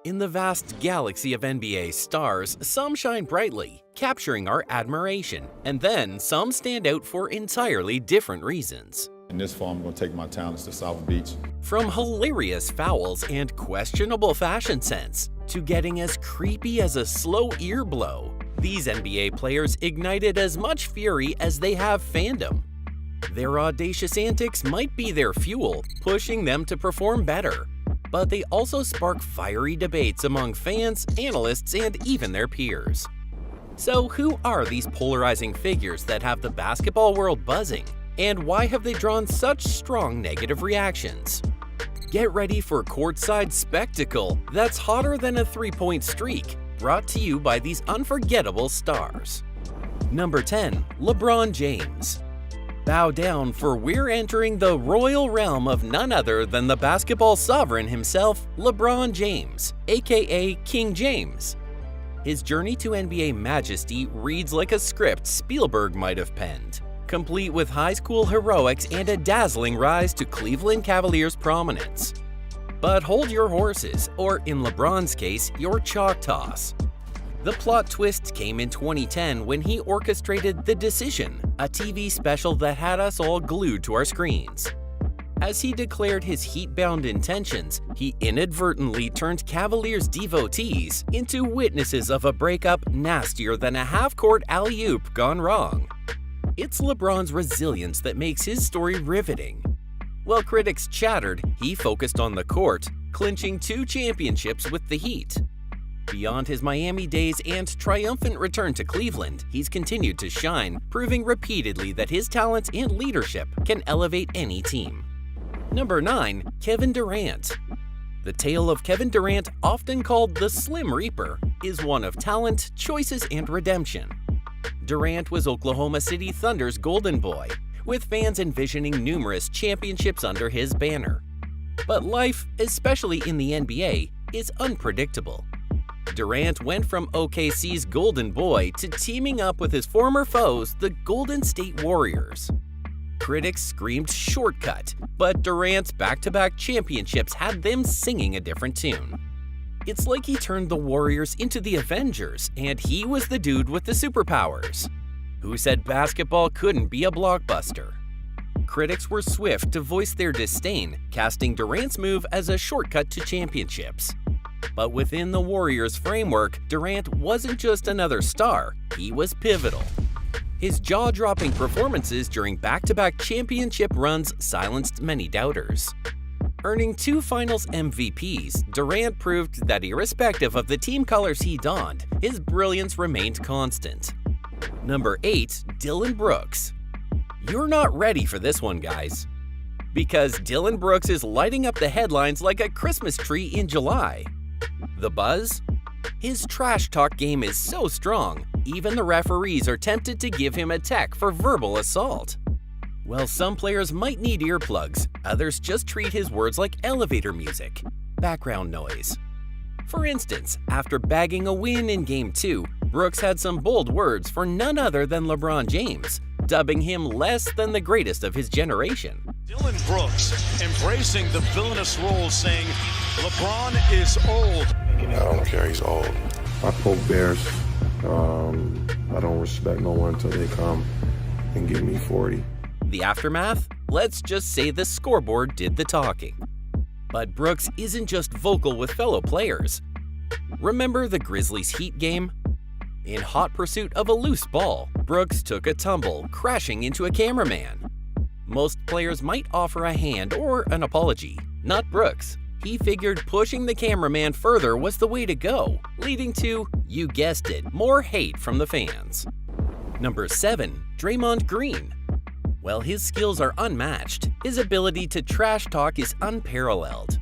In the vast galaxy of NBA stars, some shine brightly, capturing our admiration, and then some stand out for entirely different reasons. In this fall, I'm going to take my talents to South Beach. From hilarious fouls and questionable fashion sense, to getting as creepy as a slow ear blow, these NBA players ignited as much fury as they have fandom. Their audacious antics might be their fuel, pushing them to perform better. But they also spark fiery debates among fans, analysts, and even their peers. So who are these polarizing figures that have the basketball world buzzing? And why have they drawn such strong negative reactions? Get ready for courtside spectacle that's hotter than a three-point streak, brought to you by these unforgettable stars. Number 10. LeBron James. Bow down, for we're entering the royal realm of none other than the basketball sovereign himself, LeBron James, aka King James. His journey to NBA majesty reads like a script Spielberg might have penned, complete with high school heroics and a dazzling rise to Cleveland Cavaliers prominence. But hold your horses, or in LeBron's case, your Choctaws. The plot twist came in 2010 when he orchestrated The Decision, a TV special that had us all glued to our screens. As he declared his heat-bound intentions, he inadvertently turned Cavaliers devotees into witnesses of a breakup nastier than a half-court alley-oop gone wrong. It's LeBron's resilience that makes his story riveting. While critics chattered, he focused on the court, clinching 2 championships with the Heat. Beyond his Miami days and triumphant return to Cleveland, he's continued to shine, proving repeatedly that his talent and leadership can elevate any team. Number 9. Kevin Durant. The tale of Kevin Durant, often called the Slim Reaper, is one of talent, choices, and redemption. Durant was Oklahoma City Thunder's golden boy, with fans envisioning numerous championships under his banner. But life, especially in the NBA, is unpredictable. Durant went from OKC's golden boy to teaming up with his former foes, the Golden State Warriors. Critics screamed shortcut, but Durant's back-to-back championships had them singing a different tune. It's like he turned the Warriors into the Avengers, and he was the dude with the superpowers. Who said basketball couldn't be a blockbuster? Critics were swift to voice their disdain, casting Durant's move as a shortcut to championships. But within the Warriors' framework, Durant wasn't just another star, he was pivotal. His jaw-dropping performances during back-to-back championship runs silenced many doubters. Earning 2 Finals MVPs, Durant proved that irrespective of the team colors he donned, his brilliance remained constant. Number 8. Dillon Brooks. You're not ready for this one, guys. Because Dillon Brooks is lighting up the headlines like a Christmas tree in July. The buzz? His trash talk game is so strong, even the referees are tempted to give him a tech for verbal assault. While some players might need earplugs, others just treat his words like elevator music, background noise. For instance, after bagging a win in Game 2, Brooks had some bold words for none other than LeBron James, dubbing him less than the greatest of his generation. Dillon Brooks embracing the villainous role, saying, LeBron is old. I don't care, he's old. I poke bears. I don't respect no one until they come and give me 40. The aftermath? Let's just say the scoreboard did the talking. But Brooks isn't just vocal with fellow players. Remember the Grizzlies Heat game? In hot pursuit of a loose ball, Brooks took a tumble, crashing into a cameraman. Most players might offer a hand or an apology. Not Brooks. He figured pushing the cameraman further was the way to go, leading to, you guessed it, more hate from the fans. Number 7. Draymond Green. While his skills are unmatched, his ability to trash talk is unparalleled.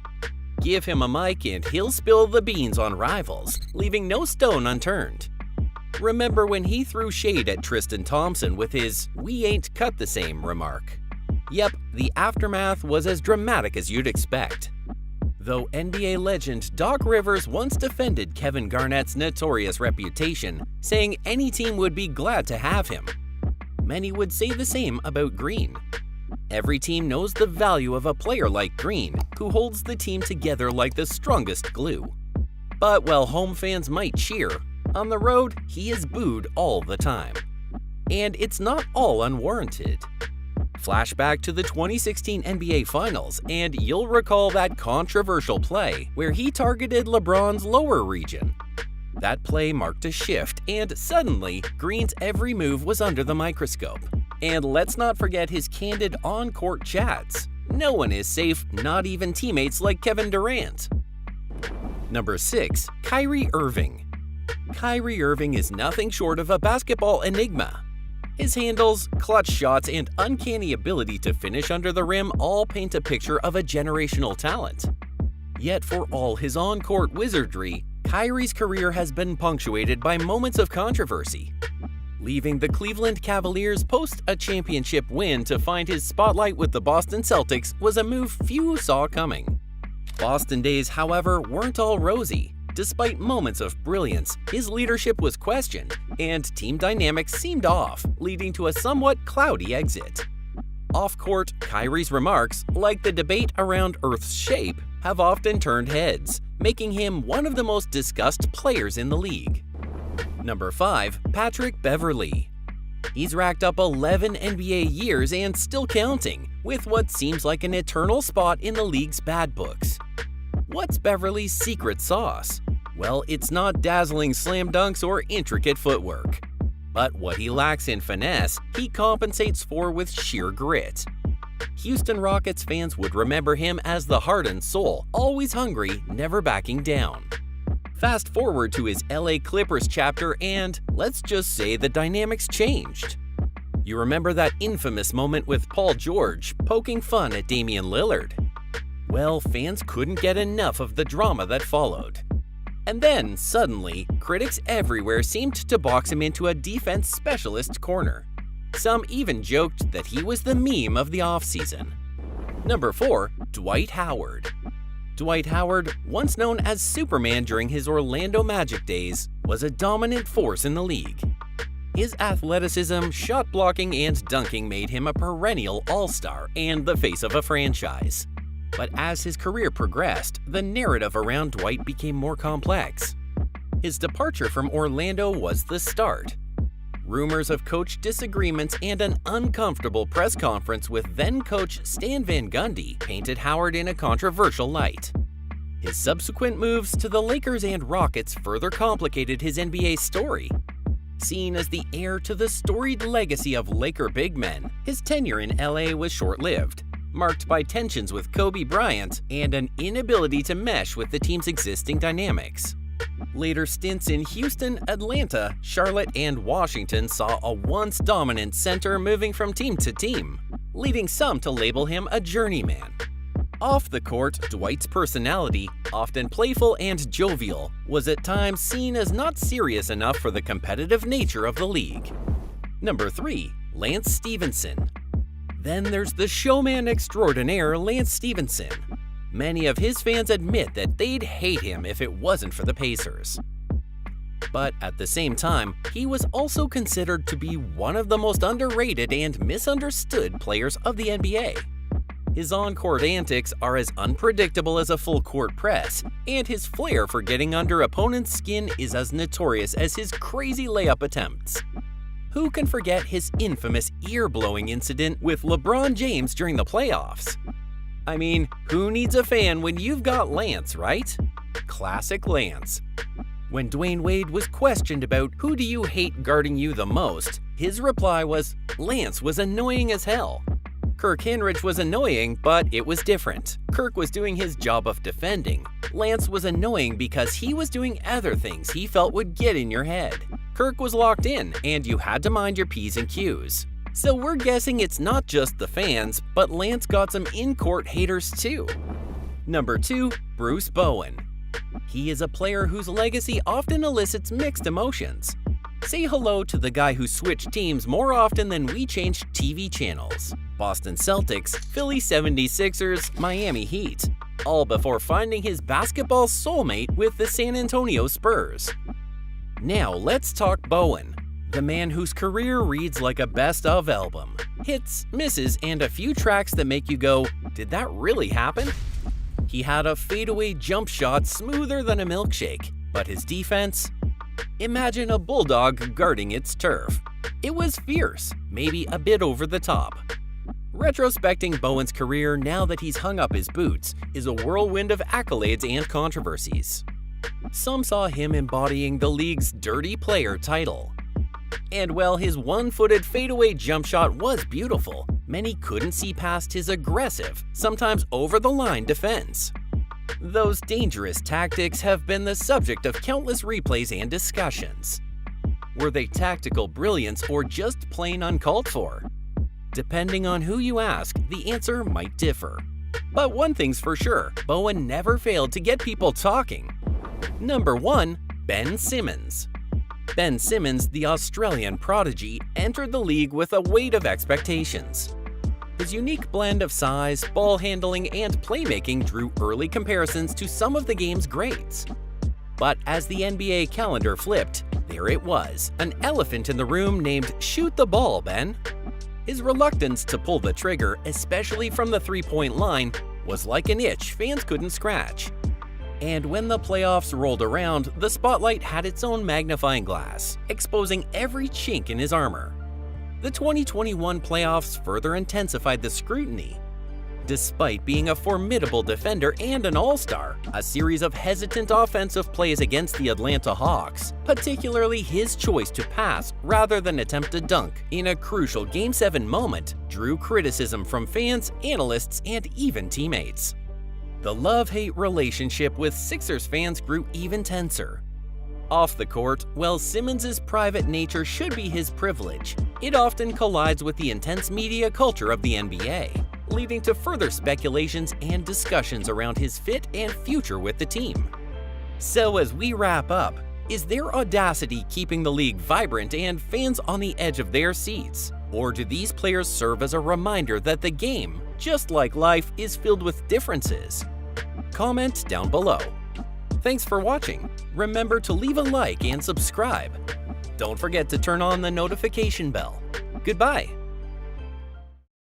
Give him a mic and he'll spill the beans on rivals, leaving no stone unturned. Remember when he threw shade at Tristan Thompson with his "we ain't cut the same" remark? Yep, the aftermath was as dramatic as you'd expect. Though NBA legend Doc Rivers once defended Kevin Garnett's notorious reputation, saying any team would be glad to have him, many would say the same about Green. Every team knows the value of a player like Green, who holds the team together like the strongest glue. But while home fans might cheer, on the road he is booed all the time. And it's not all unwarranted. Flashback to the 2016 NBA Finals, and you'll recall that controversial play where he targeted LeBron's lower region. That play marked a shift, and suddenly, Green's every move was under the microscope. And let's not forget his candid on-court chats. No one is safe, not even teammates like Kevin Durant. Number 6. Kyrie Irving. Kyrie Irving is nothing short of a basketball enigma. His handles, clutch shots, and uncanny ability to finish under the rim all paint a picture of a generational talent. Yet for all his on-court wizardry, Kyrie's career has been punctuated by moments of controversy. Leaving the Cleveland Cavaliers post a championship win to find his spotlight with the Boston Celtics was a move few saw coming. Boston days, however, weren't all rosy. Despite moments of brilliance, his leadership was questioned, and team dynamics seemed off, leading to a somewhat cloudy exit. Off-court, Kyrie's remarks, like the debate around Earth's shape, have often turned heads, making him one of the most discussed players in the league. Number 5. Patrick Beverley. He's racked up 11 NBA years and still counting, with what seems like an eternal spot in the league's bad books. What's Beverley's secret sauce? Well, it's not dazzling slam dunks or intricate footwork. But what he lacks in finesse, he compensates for with sheer grit. Houston Rockets fans would remember him as the heart and soul, always hungry, never backing down. Fast forward to his LA Clippers chapter and, let's just say, the dynamics changed. You remember that infamous moment with Paul George poking fun at Damian Lillard? Well, fans couldn't get enough of the drama that followed. And then, suddenly, critics everywhere seemed to box him into a defense specialist corner. Some even joked that he was the meme of the offseason. Number 4. Dwight Howard. Dwight Howard, once known as Superman during his Orlando Magic days, was a dominant force in the league. His athleticism, shot blocking, and dunking made him a perennial all-star and the face of a franchise. But as his career progressed, the narrative around Dwight became more complex. His departure from Orlando was the start. Rumors of coach disagreements and an uncomfortable press conference with then-coach Stan Van Gundy painted Howard in a controversial light. His subsequent moves to the Lakers and Rockets further complicated his NBA story. Seen as the heir to the storied legacy of Laker big men, his tenure in LA was short-lived, marked by tensions with Kobe Bryant and an inability to mesh with the team's existing dynamics. Later stints in Houston, Atlanta, Charlotte, and Washington saw a once dominant center moving from team to team, leading some to label him a journeyman. Off the court, Dwight's personality, often playful and jovial, was at times seen as not serious enough for the competitive nature of the league. Number 3. Lance Stephenson. Then there's the showman extraordinaire Lance Stephenson. Many of his fans admit that they'd hate him if it wasn't for the Pacers. But at the same time, he was also considered to be one of the most underrated and misunderstood players of the NBA. His on-court antics are as unpredictable as a full-court press, and his flair for getting under opponents' skin is as notorious as his crazy layup attempts. Who can forget his infamous ear-blowing incident with LeBron James during the playoffs? I mean, who needs a fan when you've got Lance, right? Classic Lance. When Dwayne Wade was questioned about who do you hate guarding you the most, his reply was, Lance was annoying as hell. Kirk Hinrich was annoying, but it was different. Kirk was doing his job of defending. Lance was annoying because he was doing other things he felt would get in your head. Kirk was locked in, and you had to mind your P's and Q's. So we're guessing it's not just the fans, but Lance got some in-court haters too. Number 2. Bruce Bowen. He is a player whose legacy often elicits mixed emotions. Say hello to the guy who switched teams more often than we changed TV channels. Boston Celtics, Philly 76ers, Miami Heat, all before finding his basketball soulmate with the San Antonio Spurs. Now let's talk Bowen, the man whose career reads like a best-of album. Hits, misses, and a few tracks that make you go, did that really happen? He had a fadeaway jump shot smoother than a milkshake, but his defense? Imagine a bulldog guarding its turf. It was fierce, maybe a bit over the top. Retrospecting Bowen's career now that he's hung up his boots is a whirlwind of accolades and controversies. Some saw him embodying the league's dirty player title. And while his one-footed fadeaway jump shot was beautiful, many couldn't see past his aggressive, sometimes over-the-line defense. Those dangerous tactics have been the subject of countless replays and discussions. Were they tactical brilliance or just plain uncalled for? Depending on who you ask, the answer might differ. But one thing's for sure, Bowen never failed to get people talking. Number 1. Ben Simmons. Ben Simmons, the Australian prodigy, entered the league with a weight of expectations. His unique blend of size, ball handling, and playmaking drew early comparisons to some of the game's greats. But as the NBA calendar flipped, there it was, an elephant in the room named "Shoot the ball, Ben." His reluctance to pull the trigger, especially from the three-point line, was like an itch fans couldn't scratch. And when the playoffs rolled around, the spotlight had its own magnifying glass, exposing every chink in his armor. The 2021 playoffs further intensified the scrutiny. Despite being a formidable defender and an all-star, a series of hesitant offensive plays against the Atlanta Hawks, particularly his choice to pass rather than attempt a dunk in a crucial Game 7 moment, drew criticism from fans, analysts, and even teammates. The love-hate relationship with Sixers fans grew even tenser. Off the court, while Simmons' private nature should be his privilege, it often collides with the intense media culture of the NBA, leading to further speculations and discussions around his fit and future with the team. So as we wrap up, is their audacity keeping the league vibrant and fans on the edge of their seats? Or do these players serve as a reminder that the game, just like life, is filled with differences? Comment down below. Thanks for watching. Remember to leave a like and subscribe. Don't forget to turn on the notification bell. Goodbye.